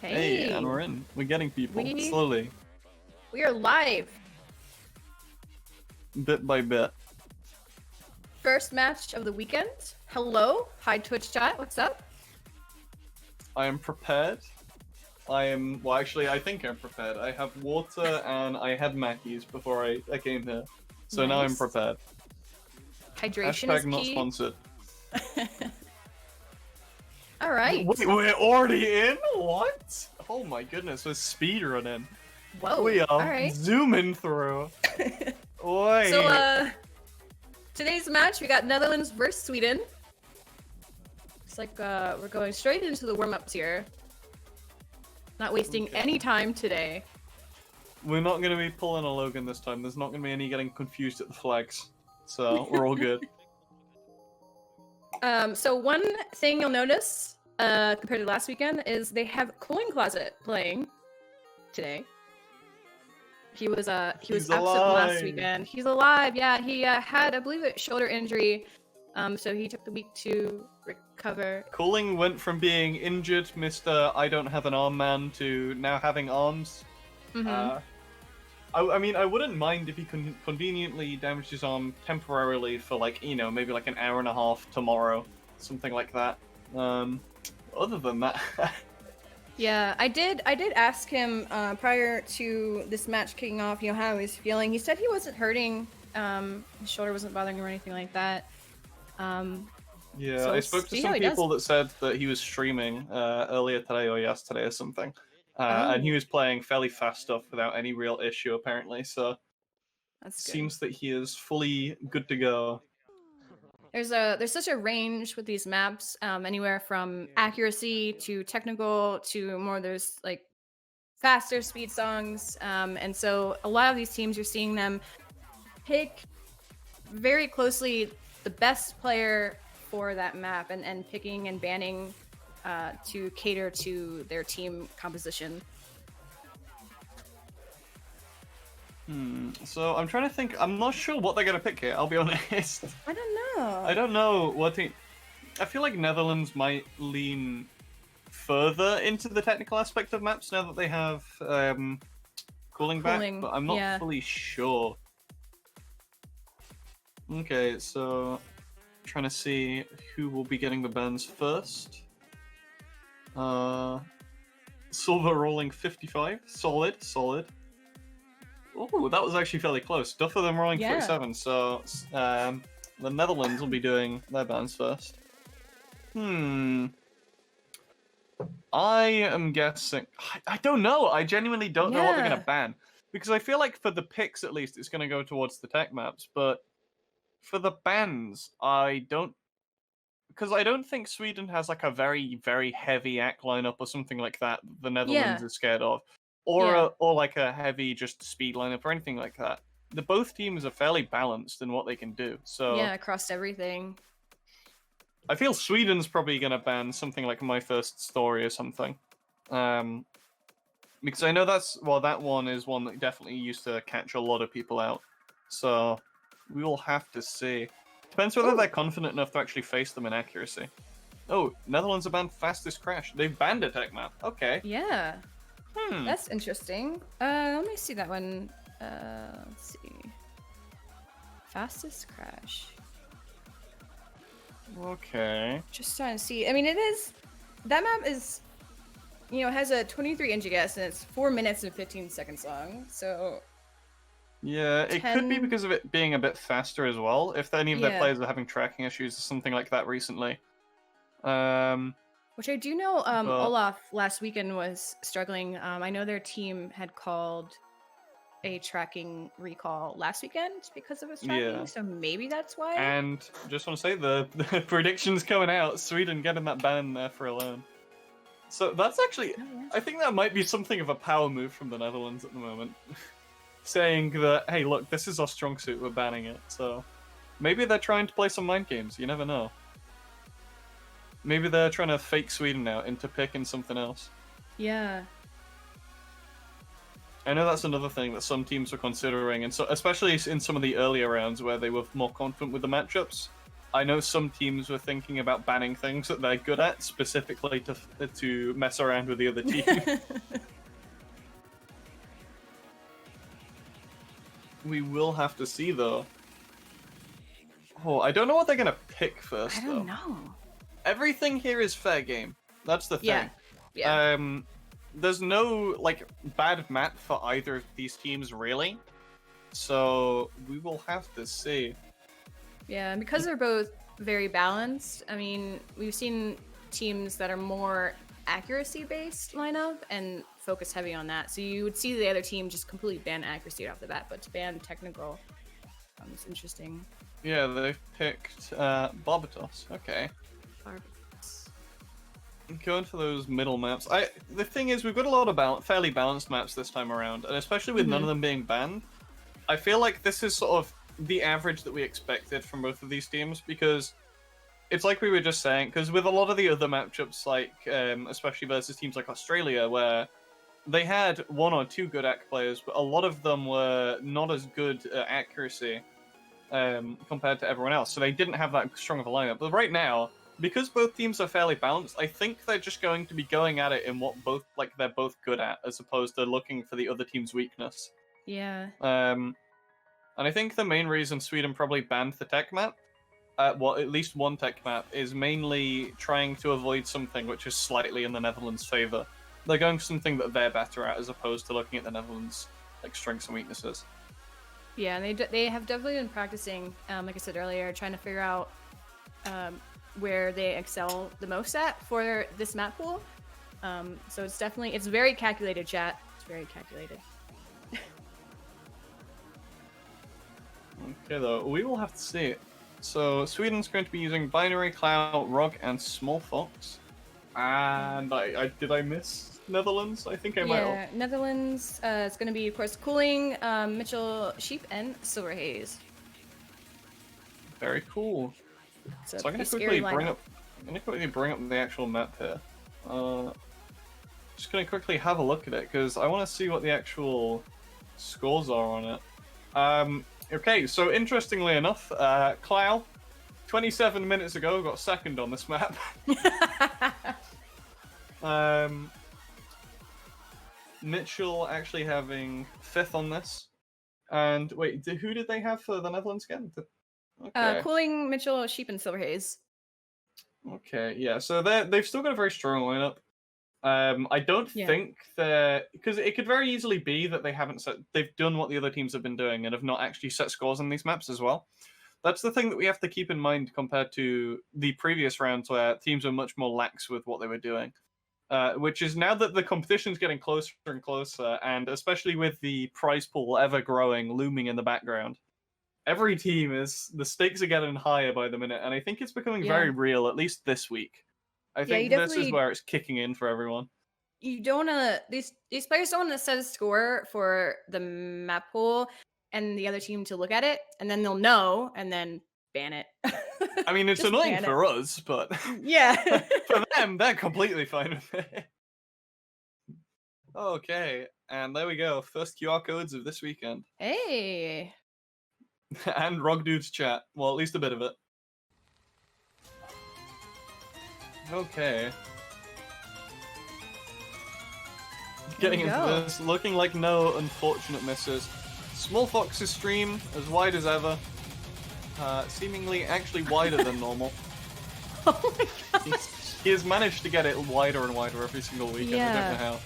Hey, and we're in. We're getting people We- slowly, we are live. bit by bit. First match of the weekend. Hello, hi Twitch chat. What's up? I am prepared. Well, actually, I think I'm prepared. I have water and I had Mackies before I came here. So now I'm Nice. prepared. Hydration Hashtag is not key. sponsored. All right. Wait, we're already in? What? Oh my goodness, we're speedrunning. Whoa. We are All right. zooming through. Oi. So today's match we got Netherlands versus Sweden. Looks like we're going straight into the warm-ups here. Not wasting Okay. any time today. We're not going to be pulling a Logan this time. There's not going to be any getting confused at the flags. So we're all good. So one thing you'll notice compared to last weekend is they have Cooling Closet playing today. He was He's absent last alive. weekend. He's alive. Yeah, he had, I believe, a shoulder injury. So he took the week to recover. Cooling went from being injured, Mr. I don't have an arm man, to now having arms. Mhm. I mean, I wouldn't mind if he conveniently damaged his arm temporarily for, like, you know, maybe like an hour and a half tomorrow. Something like that. Other than that... Yeah, I did ask him prior to this match kicking off, you know, how he was feeling. He said he wasn't hurting. His shoulder wasn't bothering him or anything like that. Yeah, So I we'll spoke to see some how he does. people that said that he was streaming earlier today or yesterday or something. Oh. And he was playing fairly fast stuff without any real issue, apparently. So That's good. seems that he is fully good to go. There's such a range with these maps, anywhere from accuracy to technical to more there's like faster speed songs, and so a lot of these teams you're seeing them pick very closely the best player for that map and picking and banning to cater to their team composition. So I'm trying to think. I'm not sure what they're gonna pick here. I'll be honest. I don't know. I don't know what team. I feel like Netherlands might lean further into the technical aspect of maps now that they have cooling back, Cooling, but I'm not yeah. fully sure. Okay, so trying to see who will be getting the bans first. Silver rolling 55, solid. Oh, that was actually fairly close. Duff of them rolling Yeah. 47, so the Netherlands will be doing their bans first. I am guessing. I don't know. I genuinely don't know what they're Yeah. gonna ban, because I feel like for the picks at least, it's gonna go towards the tech maps. But for the bans, I don't, because I don't think Sweden has like a very heavy act lineup or something like that. The Netherlands Yeah. is scared of, or Yeah. or like a heavy just speed lineup or anything like that. The both teams are fairly balanced in what they can do. So Yeah, across everything. I feel Sweden's probably gonna ban something like My First Story or something. Because I know that one is one that definitely used to catch a lot of people out. So we will have to see. Depends whether they're confident enough to actually face them in accuracy. Oh, Netherlands have banned Fastest Crash. They've banned a tech map. Okay. Yeah. Hmm. That's interesting. Let me see that one. Let's see. Fastest Crash. Okay. Just trying to see. I mean, that map is, you know, has a 23 NGS and it's 4 minutes and 15 seconds long. So Yeah, it could be 10 because of it being a bit faster as well. If any of their Yeah. players are having tracking issues or something like that recently. which I do know But- Olaf last weekend was struggling. I know their team had called a tracking recall last weekend because of his tracking, Yeah. so maybe that's why. And just want to say the predictions coming out, Sweden getting that ban there for alone. So that's actually, Oh, yeah. I think that might be something of a power move from the Netherlands at the moment. Saying that, hey, look, this is our strong suit, we're banning it. So maybe they're trying to play some mind games, you never know. Maybe they're trying to fake Sweden out into picking something else. Yeah. I know that's another thing that some teams were considering, and so especially in some of the earlier rounds where they were more confident with the matchups. I know some teams were thinking about banning things that they're good at, specifically to mess around with the other team. We will have to see, though. Oh, I don't know what they're gonna pick first, I though. don't know. Everything here is fair game. That's the thing. Yeah. There's no, like, bad map for either of these teams, really. So, we will have to see. Yeah, and because they're both very balanced, I mean, we've seen teams that are more accuracy-based line up and focus heavy on that. So you would see the other team just completely ban accuracy off the bat, but to ban technical, it's interesting. Yeah, they've picked Barbatos. Okay. Going for those middle maps. The thing is, we've got a lot of fairly balanced maps this time around, and especially with none of them being banned, I feel like this is sort of the average that we expected from both of these teams, because it's like we were just saying, because with a lot of the other matchups, like especially versus teams like Australia, where they had one or two good AC players, but a lot of them were not as good at accuracy compared to everyone else, so they didn't have that strong of a lineup. But right now, because both teams are fairly balanced, I think they're just going to be going at it in what they're both good at, as opposed to looking for the other team's weakness. Yeah. And I think the main reason Sweden probably banned the tech map, at least one tech map, is mainly trying to avoid something which is slightly in the Netherlands' favor. They're going for something that they're better at, as opposed to looking at the Netherlands' strengths and weaknesses. Yeah, and they have definitely been practicing, like I said earlier, trying to figure out where they excel the most at for this map pool. So it's very calculated, chat. It's very calculated. Okay, though, we will have to see it. So Sweden's going to be using Binary, Cloud, Rog, and Small Fox. And did I miss Netherlands? I think I might have. Yeah, Netherlands. It's going to be, of course, Cooling, Mitchell, Sheep, and Silver Haze. Very cool. So I'm going to quickly bring up the actual map here. Just going to quickly have a look at it, because I want to see what the actual scores are on it. Okay, so interestingly enough, Clow, 27 minutes ago, got second on this map. Mitchell actually having fifth on this. And wait, who did they have for the Netherlands again? Okay. Cooling, Mitchell, Sheep, and Silver Haze. Okay, yeah, so they've still got a very strong lineup. I don't think because it could very easily be that they've done what the other teams have been doing and have not actually set scores on these maps as well. That's the thing that we have to keep in mind compared to the previous rounds where teams were much more lax with what they were doing. Which is now that the competition's getting closer and closer, and especially with the prize pool ever growing, looming in the background, every team the stakes are getting higher by the minute, and I think it's becoming very real, at least this week. I think this is where it's kicking in for everyone. You don't want to, these players don't want to set a score for the map pool and the other team to look at it, and then they'll know, and then ban it. I mean, it's annoying for us, but yeah, for them, they're completely fine with it. Okay, and there we go. First QR codes of this weekend. Hey. And Rogdude's chat. Well, at least a bit of it. Okay. Getting into this, looking like no unfortunate misses. Small Fox's stream, as wide as ever. Seemingly actually wider than normal. Oh my god. He has managed to get it wider and wider every single weekend. I don't know how.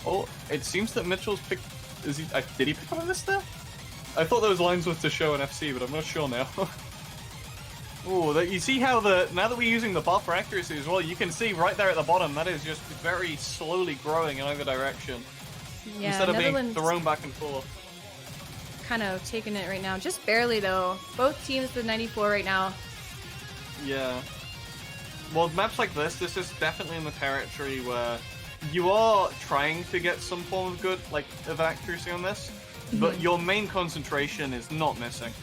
Oh, it seems that Mitchell's picked... did he pick up on this there? I thought those lines were to show an FC, but I'm not sure now. Oh, you see how now that we're using the bar for accuracy as well, you can see right there at the bottom, that is just very slowly growing in either direction. Yeah, instead of being thrown back and forth. Kind of taking it right now, just barely though. Both teams with 94 right now. Yeah. Well, maps like this is definitely in the territory where you are trying to get some form of accuracy on this, but your main concentration is not missing.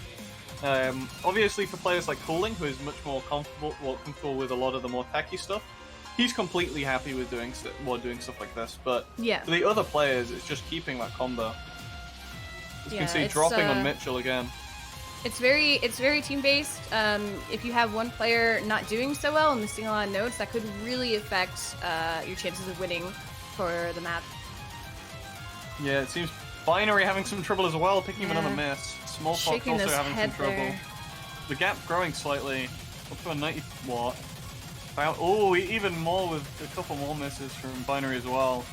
Obviously for players like Cooling, who is much more comfortable with a lot of the more techy stuff, he's completely happy with doing stuff like this, but for the other players, it's just keeping that combo. As you can see, dropping on Mitchell again. It's very team based. If you have one player not doing so well and missing a lot of notes, that could really affect your chances of winning for the map. Yeah, it seems Binary having some trouble as well, picking another miss. Small Fox also having some trouble. There. The gap growing slightly, up to a 90 watt. Oh, even more with a couple more misses from Binary as well.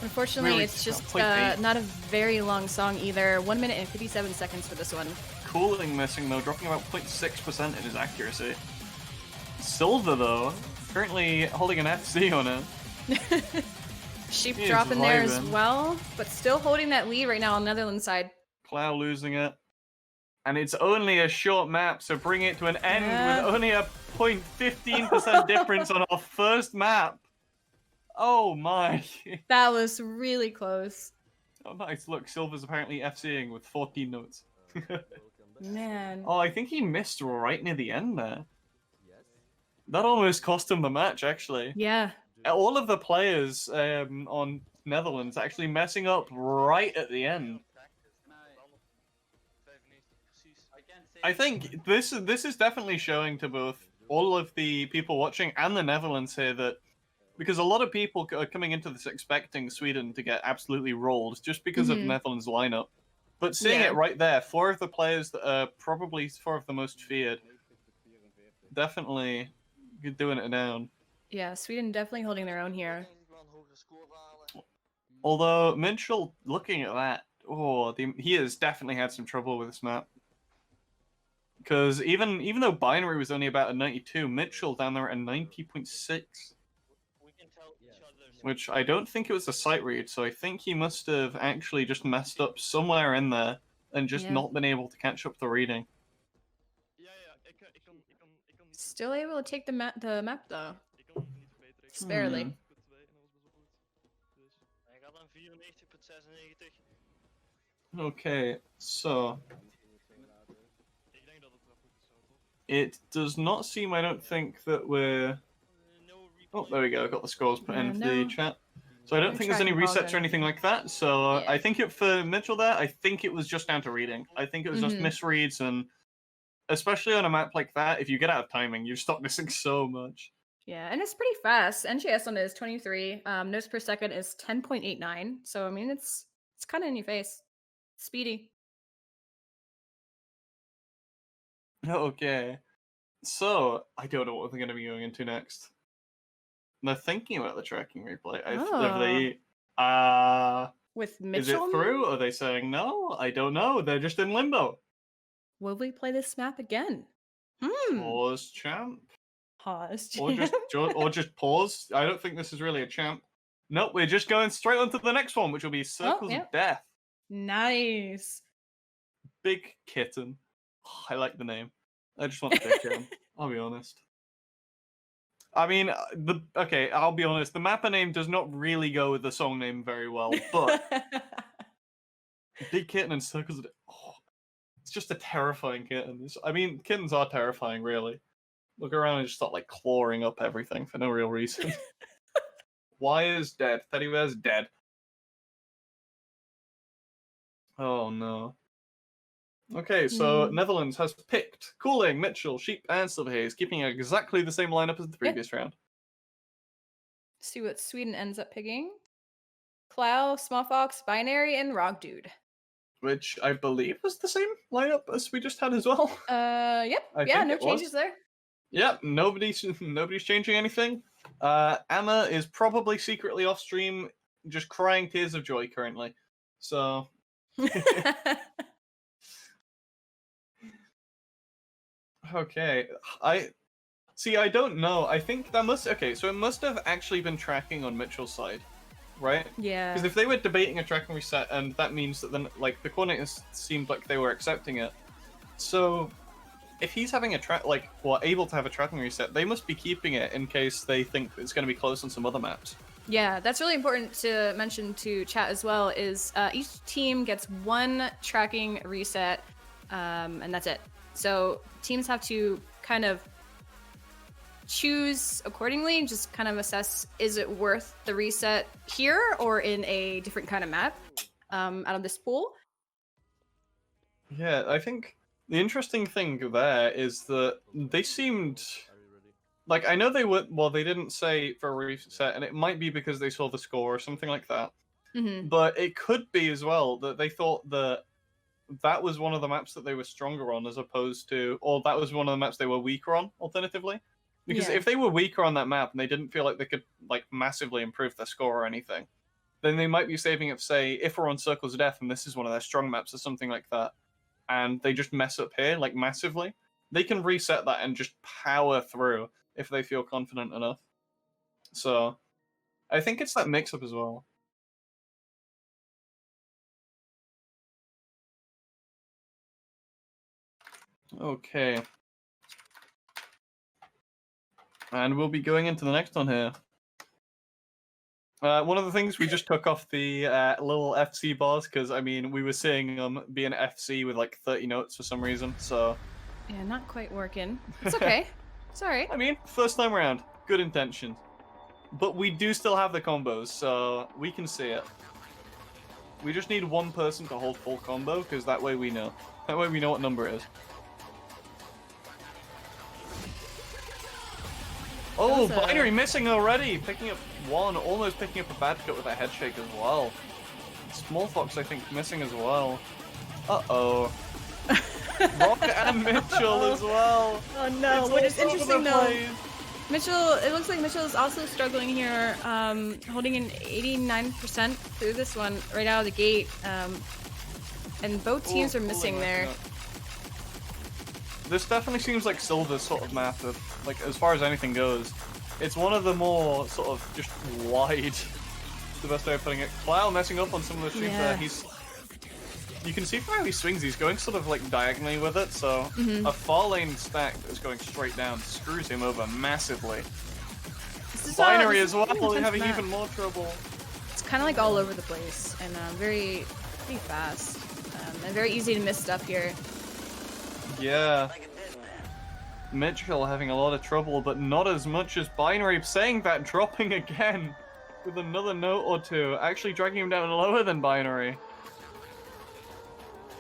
Unfortunately, really, it's just not a very long song either. 1 minute and 57 seconds for this one. Cooling missing though, dropping about 0.6% in his accuracy. Silver though, currently holding an FC on it. Sheep dropping there as well, but still holding that lead right now on Netherlands side. Clow losing it. And it's only a short map, so bring it to an end with only a 0.15% difference on our first map. Oh my. That was really close. Oh nice, look, Silver's apparently FCing with 14 notes. Man. Oh, I think he missed right near the end there. That almost cost him the match, actually. Yeah. All of the players on Netherlands actually messing up right at the end. I think this is definitely showing to both all of the people watching and the Netherlands here that, because a lot of people are coming into this expecting Sweden to get absolutely rolled just because of Netherlands' lineup. But seeing it right there, 4 of the players that are probably 4 of the most feared, definitely doing it down. Yeah, Sweden definitely holding their own here. Although Mitchell, looking at that, he has definitely had some trouble with this map. Because even though Binary was only about a 92, Mitchell down there at a 90.6. Which I don't think it was a sight read, so I think he must have actually just messed up somewhere in there and just not been able to catch up the reading. Still able to take the map though. Just barely. Okay, so it does not seem, I don't think, that we're... Oh, there we go, got the scores put into the chat. So I don't think there's any resets or anything like that, so I think for Mitchell there, I think it was just down to reading. I think it was just misreads, and especially on a map like that, if you get out of timing, you stop missing so much. Yeah, and it's pretty fast. NGS on it is 23. Notes per second is 10.89. So I mean, it's kind of in your face. Speedy. Okay. So I don't know what we're going to be going into next. They're thinking about the tracking replay. With Mitchell? Is it through? Are they saying no? I don't know. They're just in limbo. Will we play this map again? Pause, champ. Pause, champ. Or just pause. I don't think this is really a champ. Nope, we're just going straight on to the next one, which will be Circles of Death. Nice. Big Kitten. Oh, I like the name. I just want the Big Kitten. I'll be honest. I mean, I'll be honest. The mapper name does not really go with the song name very well, but Big Kitten and Circles of Death. Oh, it's just a terrifying kitten. I mean, kittens are terrifying, really. Look around and just start like clawing up everything for no real reason. Wire's dead. Teddy Bear's dead. Oh no. Okay, so Netherlands has picked Cooling, Mitchell, Sheep, and Silverhaze, keeping exactly the same lineup as the previous round. See what Sweden ends up picking. Clow, Small Fox, Binary, and Rock Dude. Which I believe was the same lineup as we just had as well. Yep. Yeah, no changes there. Yep, nobody's changing anything. Emma is probably secretly off stream, just crying tears of joy currently. So okay. I don't know. I think that must... Okay, so it must have actually been tracking on Mitchell's side, right? Yeah. Because if they were debating a tracking reset, and that means that then, like, the coordinators seemed like they were accepting it. So if he's having able to have a tracking reset, they must be keeping it in case they think it's going to be close on some other maps. Yeah, that's really important to mention to chat as well, is each team gets one tracking reset, and that's it. So teams have to kind of choose accordingly, just kind of assess, is it worth the reset here or in a different kind of map out of this pool? Yeah, I think the interesting thing there is that they seemed like I know they were well, they didn't say for a reset, and it might be because they saw the score or something like that. Hmm. But it could be as well that they thought that that was one of the maps that they were stronger on, as opposed to, or that was one of the maps they were weaker on, alternatively. Because Yeah. if they were weaker on that map and they didn't feel like they could like massively improve their score or anything, then they might be saving it for, say, if we're on Circles of Death and this is one of their strong maps or something like that, and they just mess up here like massively, they can reset that and just power through if they feel confident enough. So I think it's that mix up as well. Okay. And we'll be going into the next one here. One of the things we just took off the little FC bars because I mean we were seeing them be an FC with like 30 notes for some reason. So Yeah, not quite working. It's okay. It's all right. I mean, first time around, good intentions, but we do still have the combos, so we can see it. We just need one person to hold full combo because that way we know. That way we know what number it is. Oh, Binary missing already! Picking up one, almost picking up a bad cut with a head shake as well. Small Fox, I think, missing as well. Uh-oh. Rock and Mitchell as well! Oh no, It's what is all over interesting the though, place. Mitchell, it looks like Mitchell is also struggling here, holding an 89% through this one right out of the gate. And both teams are missing there. This definitely seems like Silver's sort of map, like, as far as anything goes. It's one of the more, sort of, just wide, the best way of putting it. Clow messing up on some of the streams there. You can see from how he swings, he's going sort of, like, diagonally with it, so a far lane stack that's going straight down screws him over massively. Binary as well, having even more trouble. It's kind of like all over the place, and very fast, and very easy to miss stuff here. Yeah. Mitchell having a lot of trouble, but not as much as Binary. Saying that, dropping again with another note or two, actually dragging him down lower than Binary.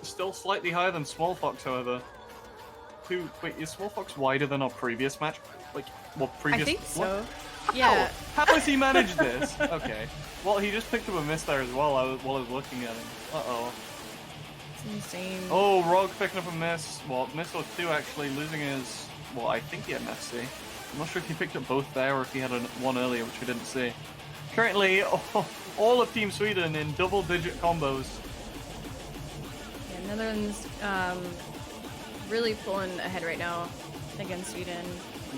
Still slightly higher than Small Fox, however. Wait, is Small Fox wider than our previous match? Like, what previous? I think so. What? Yeah. How has he managed this? Okay. Well, he just picked up a miss there as well while I was looking at him. Uh-oh. Insane. Oh, Rogue picking up a miss. Well, miss or two actually, losing his. Well, I think he had an FC. I'm not sure if he picked up both there or if he had one earlier, which we didn't see. Currently, all of Team Sweden in double-digit combos. Yeah, Netherlands really pulling ahead right now against Sweden.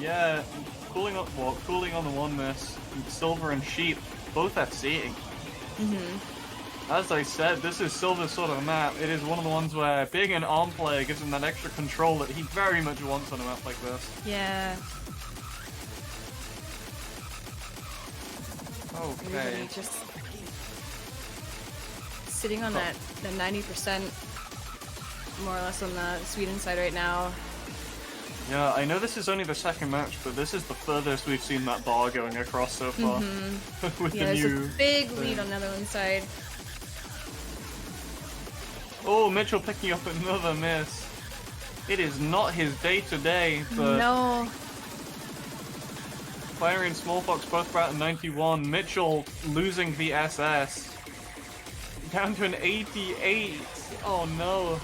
Yeah, cooling on the one miss. Silver and Sheep both FCing. As I said, this is Silver's sort of map. It is one of the ones where being an ARM player gives him that extra control that he very much wants on a map like this. Yeah. Okay. Really just sitting on that 90% more or less on the Sweden side right now. Yeah, I know this is only the second match, but this is the furthest we've seen that bar going across so far. With Yeah, the there's new a big lead on Netherlands side. Oh, Mitchell picking up another miss. It is not his day today, but No. Binary and Small Fox both about at 91. Mitchell losing the SS. Down to an 88. Oh no.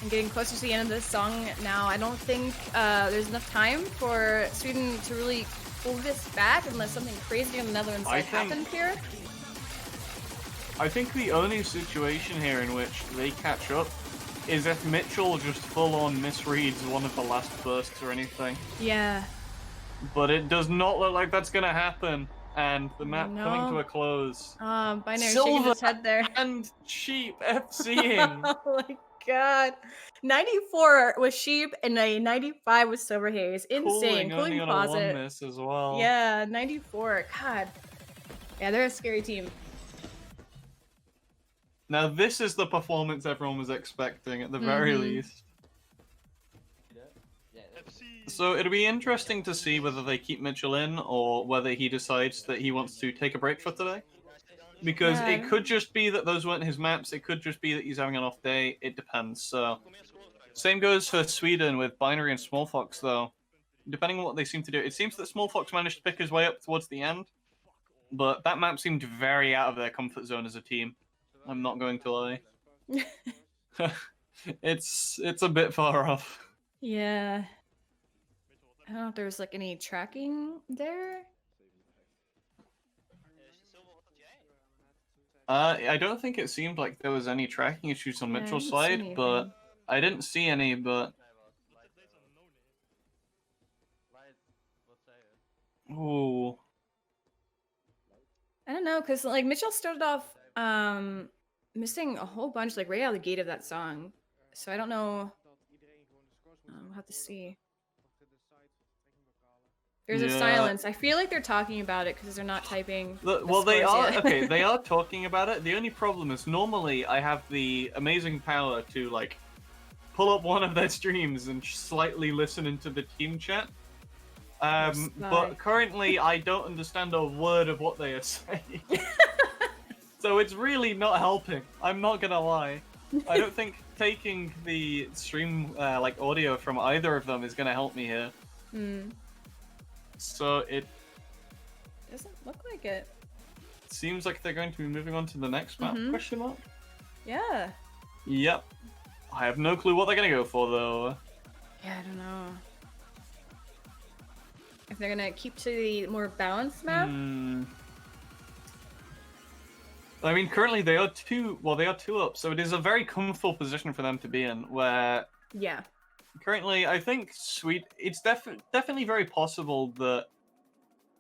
And getting closer to the end of this song now. I don't think there's enough time for Sweden to really pull this back unless something crazy on the Netherlands side happens here. I think the only situation here in which they catch up is if Mitchell just full-on misreads one of the last bursts or anything. Yeah. But it does not look like that's gonna happen. And the map coming to a close. Binary Silver shaking his head there. And Sheep FCing. Oh my god. 94 was Sheep and a 95 was Silver Haze. Insane. Cooling only on a one miss as well. Yeah, 94. God. Yeah, they're a scary team. Now this is the performance everyone was expecting at the very least. So it'll be interesting to see whether they keep Mitchell in or whether he decides that he wants to take a break for today. Because it Yeah. could just be that those weren't his maps. It could just be that he's having an off day. It depends. So, same goes for Sweden with Binary and Small Fox, though. Depending on what they seem to do, it seems that Small Fox managed to pick his way up towards the end, but that map seemed very out of their comfort zone as a team. I'm not going to lie. It's a bit far off. Yeah. I don't know if there's like any tracking there. I don't think it seemed like there was any tracking issues on Yeah, I Mitchell's didn't see side, but anything. I didn't see any, but... Ooh. I don't know, because like Mitchell started off missing a whole bunch like right out of the gate of that song. So I don't know. We'll have to see. There's a Yeah. silence. I feel like they're talking about it because they're not typing. Well, they are yet. okay. They are talking about it. The only problem is normally I have the amazing power to like pull up one of their streams and slightly listen into the team chat. But currently I don't understand a word of what they are saying, so it's really not helping. I'm not gonna lie. I don't think taking the stream like audio from either of them is gonna help me here. So it doesn't look like it. seems like they're going to be moving on to the next map, question mark? Yeah. Yep. I have no clue what they're gonna go for, though. Yeah, I don't know. If they're gonna keep to the more balanced map? I mean, currently they are two up, so it is a very comfortable position for them to be in, where... Yeah. Currently, I think it's definitely very possible that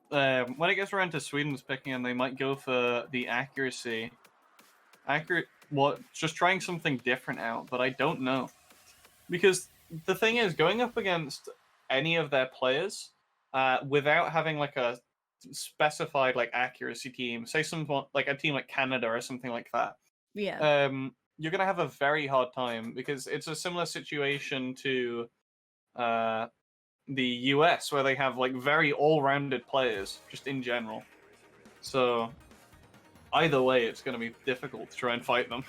when it gets around to Sweden's picking, and they might go for the accuracy. Just trying something different out, but I don't know. Because the thing is, going up against any of their players, without having like a specified like accuracy team, say someone like a team like Canada or something like that. Yeah. You're gonna have a very hard time because it's a similar situation to the US, where they have like very all-rounded players just in general. So either way, it's gonna be difficult to try and fight them.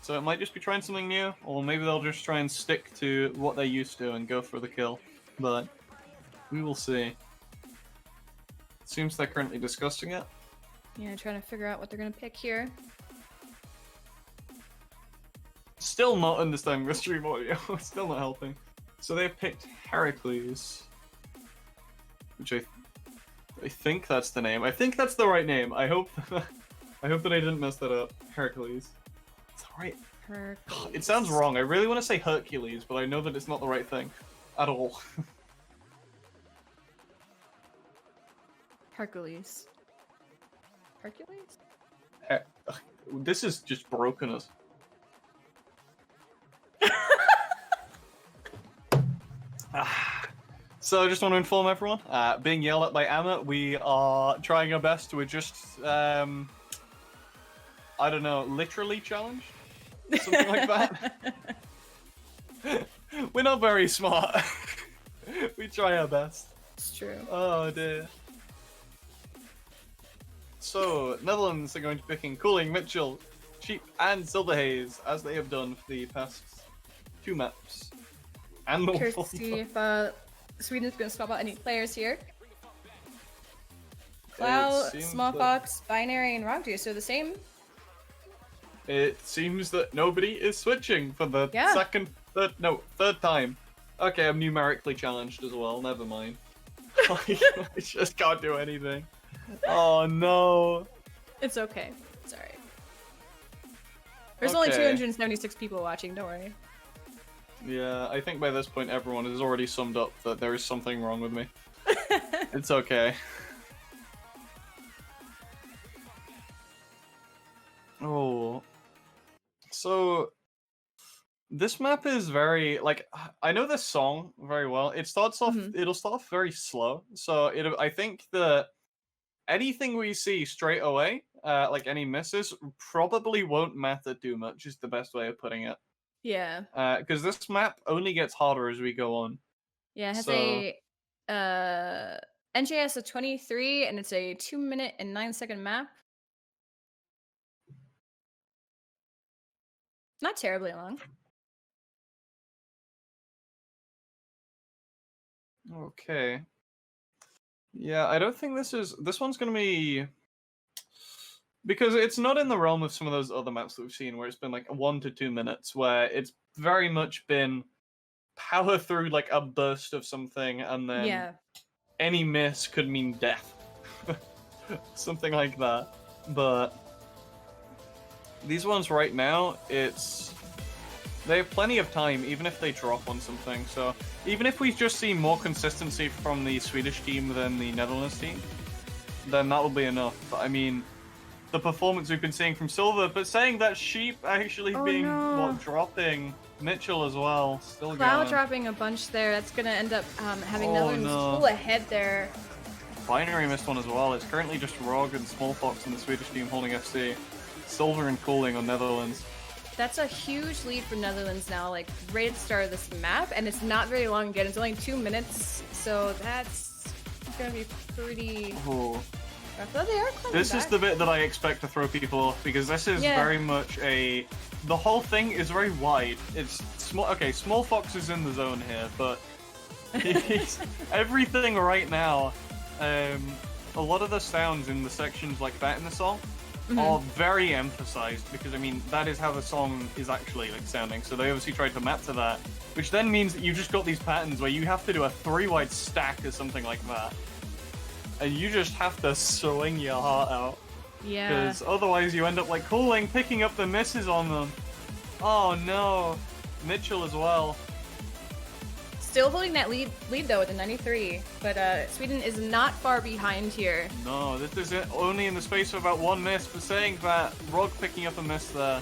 So it might just be trying something new, or maybe they'll just try and stick to what they're used to and go for the kill. But we will see. It seems they're currently discussing it. Yeah, trying to figure out what they're gonna pick here. Still not understanding the stream audio. Still not helping. So they picked Heracles, which I think that's the name. I think that's the right name. I hope that I didn't mess that up. Heracles. It's alright. Hercules. It sounds wrong. I really want to say Hercules, but I know that it's not the right thing at all. Hercules. Hercules? This is just broken us. So I just want to inform everyone, being yelled at by Emma, we are trying our best. We're just, I don't know, literally challenged? Something like that. We're not very smart. We try our best. It's true. Oh dear. So, Netherlands are going to be picking Cooling, Mitchell, Cheap, and Silverhaze, as they have done for the past 2 maps. And the Curious to see if Sweden's going to swap out any players here. Cloud, Small Fox, Binary, and Rogdu, so the same. It seems that nobody is switching for the third time. Okay, I'm numerically challenged as well, never mind. I just can't do anything. Oh no. It's okay. It's alright. There's only 276 people watching, don't worry. Yeah, I think by this point everyone has already summed up that there is something wrong with me. It's okay. Oh. So this map is very like I know this song very well. It starts off it'll start off very slow. So I think that anything we see straight away, like any misses, probably won't matter too much, is the best way of putting it. Yeah. Because this map only gets harder as we go on. Yeah, it has a NJS of 23, and it's a 2-minute and 9-second map. Not terribly long. Okay. Yeah, I don't think this one's gonna be, because it's not in the realm of some of those other maps that we've seen where it's been like 1 to 2 minutes, where it's very much been power through like a burst of something and then Yeah. any miss could mean death. Something like that. But these ones right now, they have plenty of time, even if they drop on something. So even if we just see more consistency from the Swedish team than the Netherlands team, then that will be enough. But I mean, the performance we've been seeing from Silver, but saying that Sheep actually dropping Mitchell as well, still Cloud going. dropping a bunch there. That's gonna end up having Netherlands pull ahead there. Binary missed one as well. It's currently just Rog and Small Fox in the Swedish team holding FC. Silver and Cooling on Netherlands. That's a huge lead for Netherlands now, like right at the start of this map, and it's not very long again. It's only 2 minutes, so that's gonna be pretty rough. Though they are coming This back. is the bit that I expect to throw people off, because this is very much the whole thing is very wide. It's small. Okay, Small Fox is in the zone here, but everything right now, a lot of the sounds in the sections like that in the song are very emphasized, because I mean that is how the song is actually like sounding. So they obviously tried to map to that, which then means that you've just got these patterns where you have to do a 3-wide stack or something like that, and you just have to swing your heart out. Yeah. Because otherwise you end up like Cooling picking up the misses on them. Oh no, Mitchell as well. Still holding that lead though with a 93, but Sweden is not far behind here. No, this is only in the space of about 1 miss, but saying that, Rog picking up a miss there.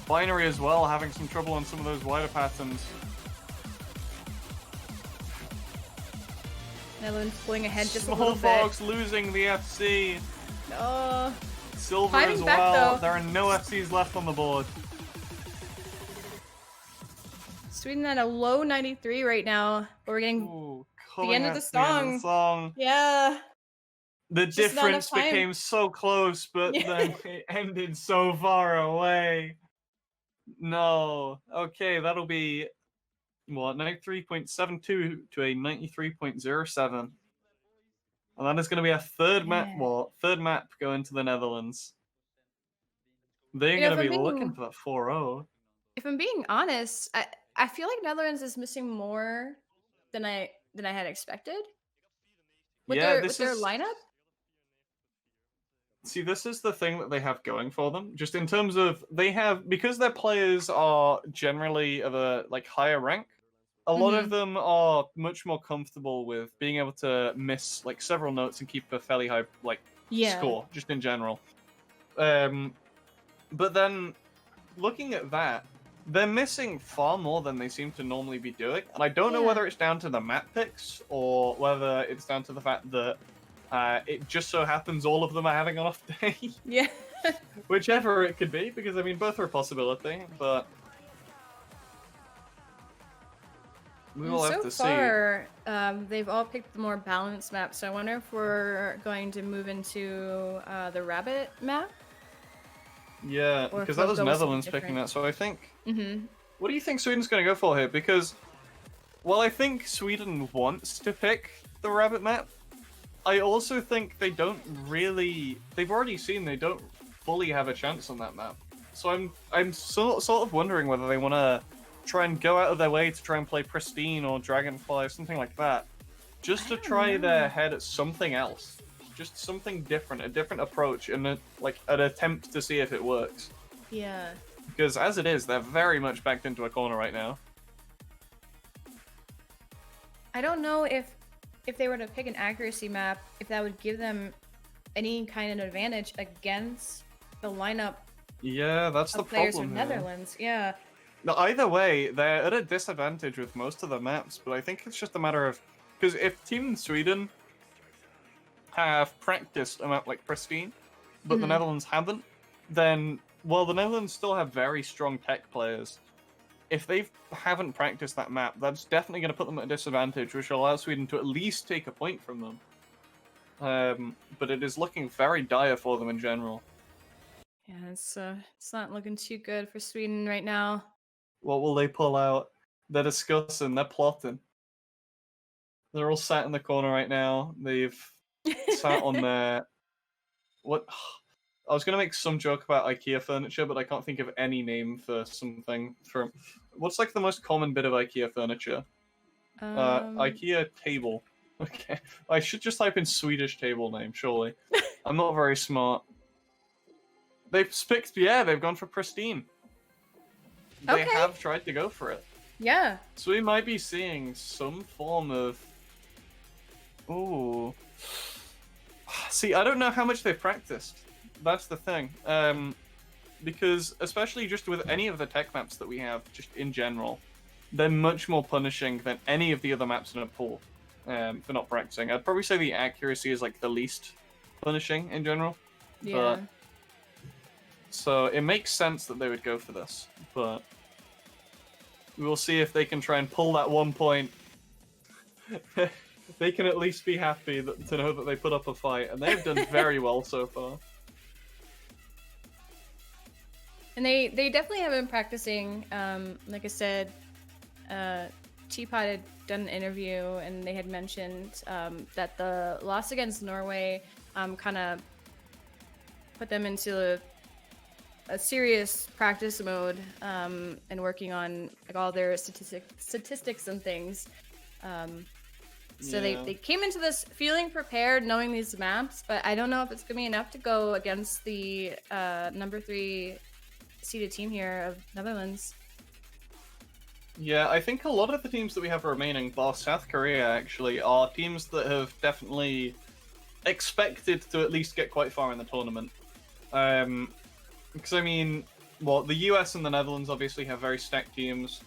Binary as well, having some trouble on some of those wider patterns. Netherlands pulling ahead just a Small little bit. Fox losing the FC. Oh. Silver as well. There are no FCs left on the board. Sweden at a low 93 right now, but we're getting the end of the song. Yeah. The difference became so close, but then it ended so far away. No. Okay, that'll be what, 93.72 to a 93.07. And that is going to be a third map going to the Netherlands. They're going to be looking for that 4-0. If I'm being honest, I feel like Netherlands is missing more than I had expected. With their lineup. See, this is the thing that they have going for them. Just in terms of because their players are generally of a like higher rank, a lot of them are much more comfortable with being able to miss like several notes and keep a fairly high score, just in general. But then looking at that, they're missing far more than they seem to normally be doing, and I don't know whether it's down to the map picks or whether it's down to the fact that it just so happens all of them are having an off day. Yeah. Whichever it could be, because I mean both are a possibility, but we will have to see. So far, they've all picked the more balanced map, so I wonder if we're going to move into the Rabbit map. Yeah, because that was Netherlands picking that, so I think... What do you think Sweden's going to go for here? Because, while I think Sweden wants to pick the Rabbit map, I also think they don't really... They've already seen they don't fully have a chance on that map. So I'm sort of wondering whether they want to try and go out of their way to try and play Pristine or Dragonfly or something like that, just to try their head at something else. Just something different, a different approach, and an attempt to see if it works. Yeah. Because as it is, they're very much backed into a corner right now. I don't know if they were to pick an accuracy map, if that would give them any kind of advantage against the lineup. Yeah, that's the players problem. From Netherlands, yeah. No, either way, they're at a disadvantage with most of the maps, but I think it's just a matter of because if Team Sweden have practiced a map like Pristine, but the Netherlands haven't, then, well, the Netherlands still have very strong tech players. If they haven't practiced that map, that's definitely going to put them at a disadvantage, which will allow Sweden to at least take a point from them. But it is looking very dire for them in general. Yeah, it's not looking too good for Sweden right now. What will they pull out? They're discussing, they're plotting. They're all sat in the corner right now. They've sat on their what? I was gonna make some joke about IKEA furniture, but I can't think of any name for something from. What's like the most common bit of IKEA furniture? Um, IKEA table. Okay, I should just type in Swedish table name. Surely, I'm not very smart. They've gone for pristine. They okay. have tried to go for it. Yeah. So we might be seeing some form of. Ooh. See, I don't know how much they've practiced. That's the thing. Because especially just with any of the tech maps that we have, just in general, they're much more punishing than any of the other maps in a pool for not practicing. I'd probably say the accuracy is like the least punishing in general. Yeah. But so it makes sense that they would go for this, but we will see if they can try and pull that 1 point. They can at least be happy to know that they put up a fight, and they've done very well so far. And they definitely have been practicing. Like I said, Teapot had done an interview, and they had mentioned that the loss against Norway kind of put them into a serious practice mode and working on like all their statistics and things. So Yeah. they came into this feeling prepared, knowing these maps, but I don't know if it's gonna be enough to go against the number 3 seeded team here of Netherlands. Yeah, I think a lot of the teams that we have remaining, bar South Korea, actually, are teams that have definitely expected to at least get quite far in the tournament. Because, I mean, well, the US and the Netherlands obviously have very stacked teams.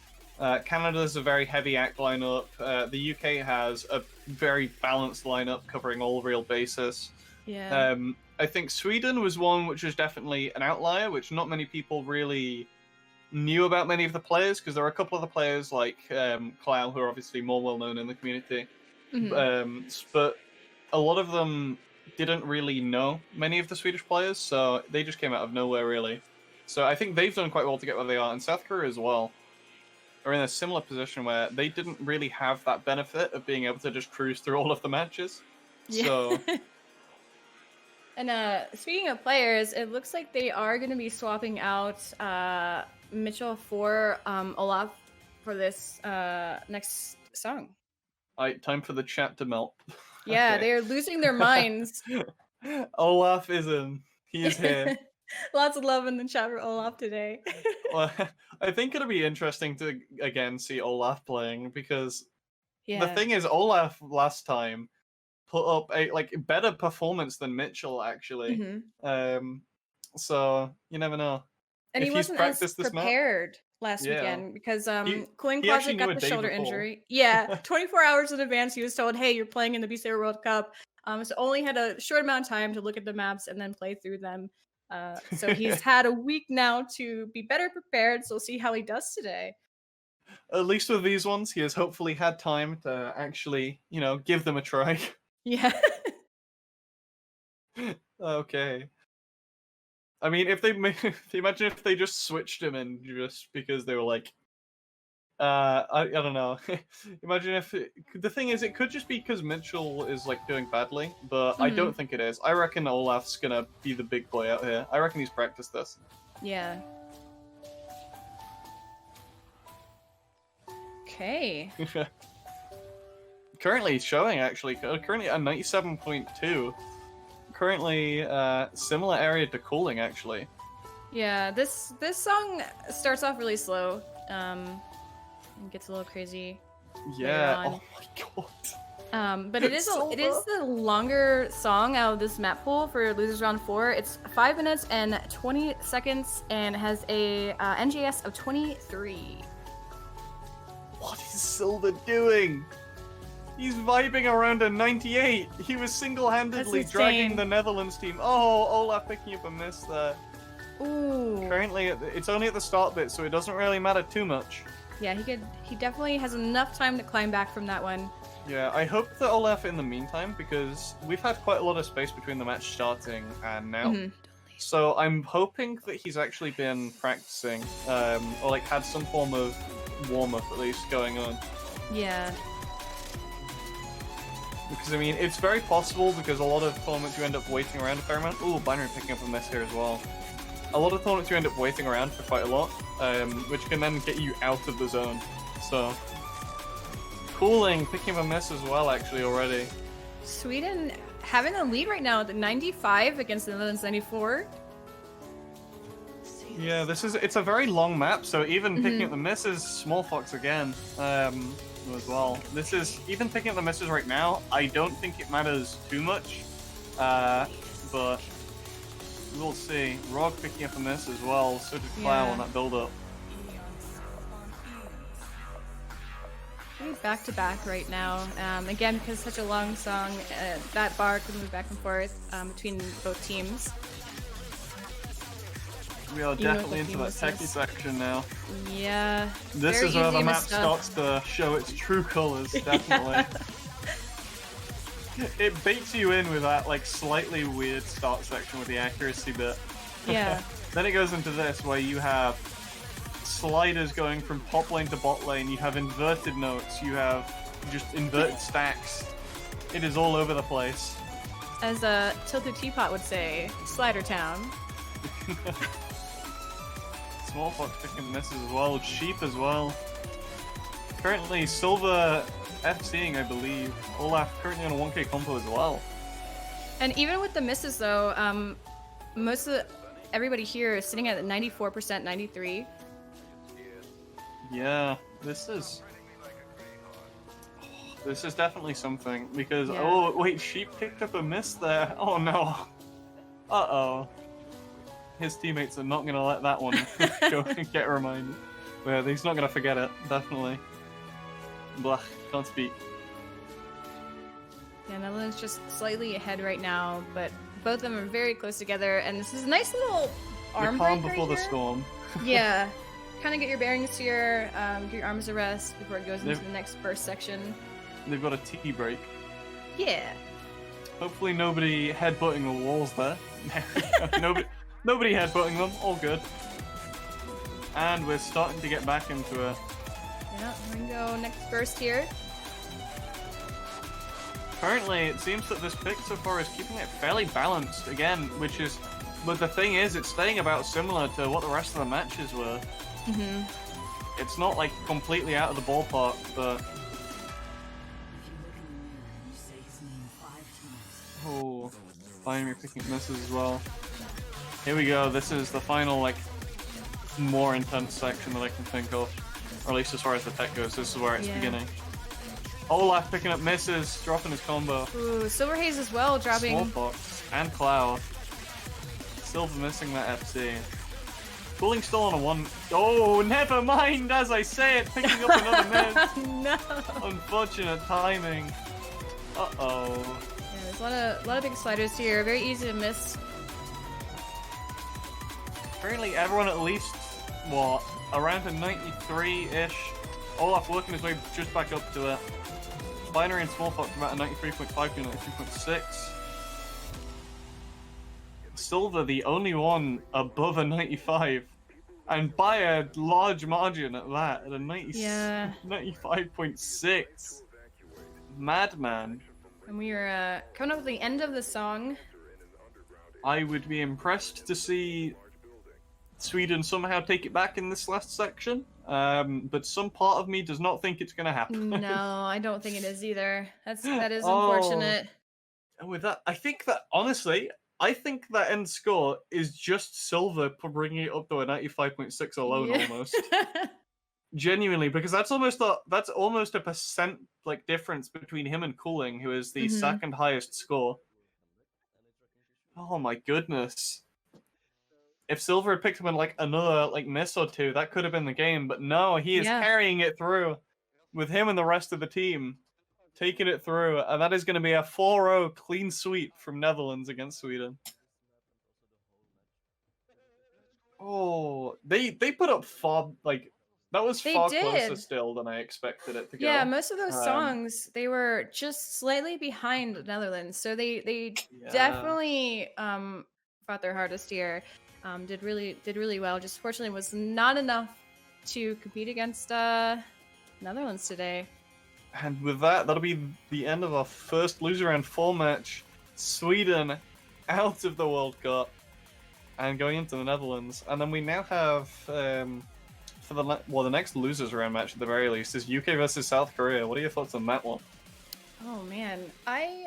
Canada's a very heavy ACT lineup. The UK has a very balanced lineup covering all real bases. Yeah. I think Sweden was one which was definitely an outlier, which not many people really knew about many of the players, because there are a couple of the players like Clow, who are obviously more well known in the community. But a lot of them didn't really know many of the Swedish players, so they just came out of nowhere, really. So I think they've done quite well to get where they are, and South Korea as well are in a similar position where they didn't really have that benefit of being able to just cruise through all of the matches. Yeah. So And speaking of players, it looks like they are going to be swapping out Mitchell for Olaf for this next song. Alright, time for the chat to melt. Yeah, Okay. they're losing their minds. Olaf is in. He is here. Lots of love in the chat for Olaf today. Well, I think it'll be interesting to again see Olaf playing, because the thing is, Olaf last time put up a better performance than Mitchell actually. So you never know. And If he he's wasn't as practiced this map, prepared last yeah. weekend because He Cooling he actually Closet knew got a the day shoulder before. injury. Yeah, 24 hours in advance, he was told, "Hey, you're playing in the Beat Saber World Cup." So only had a short amount of time to look at the maps and then play through them. So he's had a week now to be better prepared. So we'll see how he does today. At least with these ones, he has hopefully had time to actually, give them a try. Yeah. Okay. I mean, if they imagine if they just switched him in just because they were like, I don't know. Imagine if the thing is, it could just be because Mitchell is like doing badly, but I don't think it is. I reckon Olaf's gonna be the big boy out here. I reckon he's practiced this. Yeah. Okay. Currently showing actually currently at 97.2. Currently similar area to Cooling actually. Yeah, this song starts off really slow. And gets a little crazy. Yeah. Oh my god. But it is the longer song out of this map pool for losers round 4. It's 5 minutes and 20 seconds and has a NGS of 23. What is Silver doing? He's vibing around a 98. He was single-handedly dragging the Netherlands team. Oh, Olaf picking up a miss there. Ooh. Currently, it's only at the start bit, so it doesn't really matter too much. Yeah, he definitely has enough time to climb back from that one. Yeah, I hope that Olaf in the meantime, because we've had quite a lot of space between the match starting and now. So I'm hoping that he's actually been practicing, or like had some form of warm up at least going on. Yeah. Because I mean, it's very possible because a lot of tournaments you end up waiting around a fair amount. Ooh, Binary picking up a miss here as well. A lot of tournaments you end up waiting around for quite a lot, which can then get you out of the zone. So, Cooling picking up a miss as well actually already. Sweden having a lead right now at 95 against the Netherlands 94. Yeah, it's a very long map, so even picking up the misses, Small Fox again, as well. This is, even picking up the misses right now, I don't think it matters too much, but we'll see. Rog picking up a miss as well, so did Clow on that build-up. Back to back right now. Again, because it's such a long song, that bar could move back and forth between both teams. We are definitely into that techie section now. Yeah. This is where the map starts to show its true colors, definitely. It baits you in with that like slightly weird start section with the accuracy bit. Yeah. Then it goes into this where you have sliders going from top lane to bot lane, you have inverted notes, you have just inverted stacks. It is all over the place. As a Tilted Teapot would say, Slider Town. Small Fox picking misses as well, Sheep as well. Currently, Silver FCing, I believe. Olaf currently on a 1k combo as well. And even with the misses, though, everybody here is sitting at 94%, 93. Yeah, this is definitely something because oh wait, Sheep picked up a miss there. Oh no. Uh-oh. His teammates are not gonna let that one go and get reminded. Yeah, he's not gonna forget it, definitely. Blah, can't speak. Yeah, Netherlands just slightly ahead right now, but both of them are very close together, and this is a nice little arm break calm before right the here. storm. Yeah. Kind of get your bearings here, get your arms a rest before it goes into the next burst section. They've got a tea break. Yeah. Hopefully nobody headbutting the walls there. Nobody headbutting them, all good. And we're starting to get back into it. Yeah, here we go, next burst here. Currently, it seems that this pick so far is keeping it fairly balanced, again, which is... But the thing is, it's staying about similar to what the rest of the matches were. It's not, like, completely out of the ballpark, but... Oh, Binary picking misses as well. Here we go, this is the final, like, more intense section that I can think of. Or at least as far as the tech goes, this is where it's beginning. Olaf picking up misses, dropping his combo. Ooh, Silver Haze as well, dropping. Small Fox and Cloud. Silver missing that FC. Cooling still on a 1. Oh, never mind, as I say it, picking up another miss. No. Unfortunate timing. Uh-oh. Yeah, there's a lot of big sliders here, very easy to miss. Apparently everyone at least, what, around a 93-ish. Olaf working his way just back up to it. Binary and Small Fox about a 93.5 to 93.6. Silver, the only one above a 95. And by a large margin at that, at a 95.6. Madman. And we are coming up with the end of the song. I would be impressed to see Sweden somehow take it back in this last section. But some part of me does not think it's going to happen. No, I don't think it is either. That is unfortunate. And with that, I think that end score is just Silver bringing it up to a 95.6 alone, almost. Genuinely, because that's almost a percent like difference between him and Cooling, who is the second highest score. Oh my goodness. If Silver had picked him in like another like miss or two, that could have been the game. But no, he is carrying it through with him and the rest of the team taking it through, and that is going to be a 4-0 clean sweep from Netherlands against Sweden. Oh, they put up far that was far closer still than I expected it to go. Yeah, most of those songs they were just slightly behind Netherlands, so they definitely fought their hardest here. Did really well. Just fortunately was not enough to compete against Netherlands today. And with that, that'll be the end of our first loser round 4 match. Sweden out of the World Cup and going into the Netherlands. And then we now have, for the next losers round match at the very least, is UK versus South Korea. What are your thoughts on that one? Oh man, I